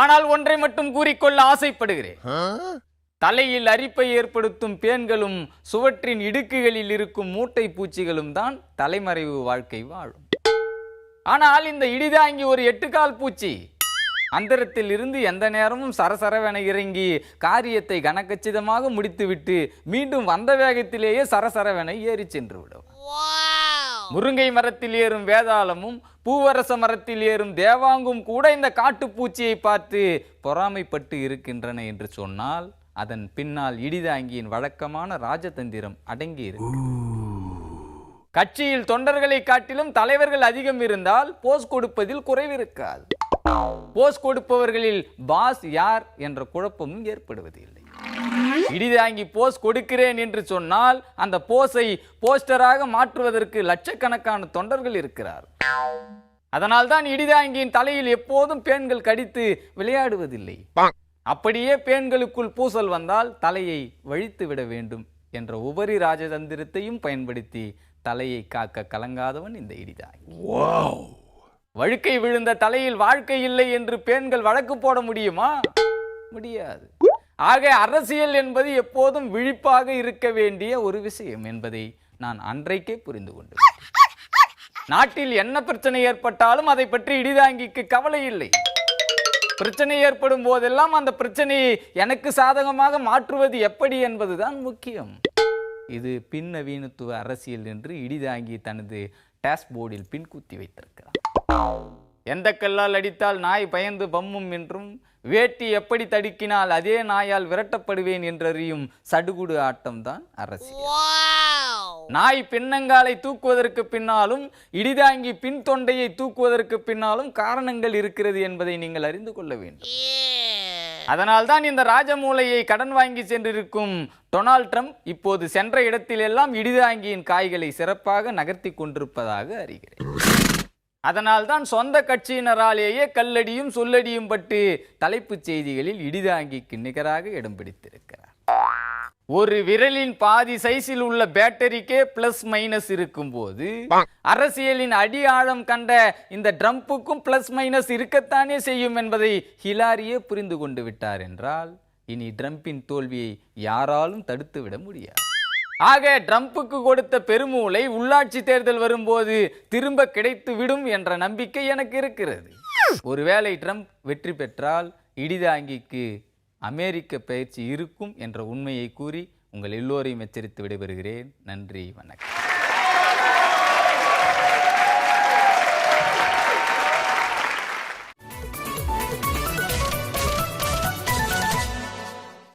ஆனால் ஒன்றை மட்டும் கூறிக்கொள்ள ஆசைப்படுகிறேன். தலையில் அரிப்பை ஏற்படுத்தும் பேன்களும் சுவற்றின் இடுக்குகளில் இருக்கும் மூட்டை பூச்சிகளும் தான் தலைமறைவு வாழ்க்கை வாழும். ஆனால் இந்த இடிதாங்கி ஒரு 8 கால் பூச்சி. அந்தரத்தில் இருந்து எந்த நேரமும் சரசரவென இறங்கி காரியத்தை கனக்கச்சிதமாக முடித்துவிட்டு மீண்டும் வந்த வேகத்திலேயே சரசரவென ஏறி சென்று விடும். முருங்கை மரத்தில் ஏறும் வேதாளமும் பூவரச மரத்தில் ஏறும் தேவாங்கும் கூட இந்த காட்டுப்பூச்சியை பார்த்து பொறாமைப்பட்டு இருக்கின்றன என்று சொன்னால் அதன் பின்னால் இடிதாங்கியின் வழக்கமான ராஜதந்திரம் அடங்கியிருக்கு. கட்சியில் தொண்டர்களை காட்டிலும் தலைவர்கள் அதிகம் இருந்தால் போஸ் கொடுப்பதில் குறைவிருக்காது. போஸ் கொடுப்பவர்களில் பாஸ் யார் என்ற குழப்பமும் ஏற்படுவதில்லை. இடிதாங்கி போஸ் கொடுக்கிறேன் என்று சொன்னால் அந்த போஸை போஸ்டராக மாற்றுவதற்கு லட்சக்கணக்கான தொண்டர்கள் இருக்கிறார். அதனால்தான் இடிதாங்கியின் தலையில் எப்போதும் பேன்கள் கடித்து விளையாடுவதில்லை. அப்படியே பேன்களுக்குள் பூசல் வந்தால் தலையை வழித்து விட வேண்டும் என்ற உபரி ராஜதந்திரத்தையும் பயன்படுத்தி தலையை காக்க கலங்காதவன் இந்த இடிதாங்கி. வழுக்கை விழுந்த தலையில் வாழ்க்கை இல்லை என்று பேன்கள் வழக்கு போட முடியுமா? முடியாது. ஆக அரசியல் என்பது எப்போதும் விழிப்பாக இருக்க வேண்டிய ஒரு விஷயம் என்பதை நான் அன்றைக்கே புரிந்து கொண்டேன். நாட்டில் என்ன பிரச்சனை ஏற்பட்டாலும் அதை பற்றி இடிதாங்கிக்கு கவலை இல்லை. பிரச்சனை ஏற்படும் போதெல்லாம் அந்த பிரச்சனையை எனக்கு சாதகமாக மாற்றுவது எப்படி என்பதுதான் முக்கியம். இது பின்னவீனத்துவ அரசியல் என்று இடிதாங்கி தனது டேஷ்போர்டில் பின்குத்தி வைத்திருக்கிறார். எந்த கல்லால் அடித்தால் நாய் பயந்து பம்மும் என்றும், வேட்டி எப்படி தடுக்கினால் அதே நாயால் விரட்டப்படுவேன் என்றறியும் சடுகுடு ஆட்டம் தான் அரசியல். நாய் பின்னங்காலை தூக்குவதற்கு பின்னாலும் இடிதாங்கி பின் தொண்டையை தூக்குவதற்கு பின்னாலும் காரணங்கள் இருக்கிறது என்பதை நீங்கள் அறிந்து கொள்ள வேண்டும். அதனால்தான் இந்த ராஜமூலையை கடன் வாங்கி சென்றிருக்கும் டொனால்ட் ட்ரம்ப் இப்போது சென்ற இடத்திலெல்லாம் இடிதாங்கியின் காய்களை சிறப்பாக நகர்த்தி கொண்டிருப்பதாக அறிகிறேன். அதனால்தான் சொந்த கட்சியினராலேயே கல்லடியும் சொல்லடியும் பட்டு தலைப்புச் செய்திகளில் இடிதாங்கிக்கு நிகராக இடம் பிடித்திருக்கிறார். ஒரு விரலின் பாதி சைஸில் உள்ள பேட்டரிக்கே பிளஸ் மைனஸ் இருக்கும் போது அரசியலின் அடி ஆழம் கண்ட இந்த ட்ரம்புக்கும் பிளஸ் மைனஸ் இருக்கத்தானே செய்யும் என்பதை ஹிலாரியே புரிந்து கொண்டு விட்டார் என்றால் இனி ட்ரம்பின் தோல்வியை யாராலும் தடுத்து விட முடியாது. ஆக ட்ரம்புக்கு கொடுத்த பெருமூளை உள்ளாட்சி தேர்தல் வரும்போது திரும்ப கிடைத்து விடும் என்ற நம்பிக்கை எனக்கு இருக்கிறது. ஒருவேளை ட்ரம்ப் வெற்றி பெற்றால் இடிதாங்கிக்கு அமெரிக்க பயிற்சி இருக்கும் என்ற உண்மையை கூறி உங்கள் எல்லோரையும் எச்சரித்து விடைபெறுகிறேன். நன்றி, வணக்கம்.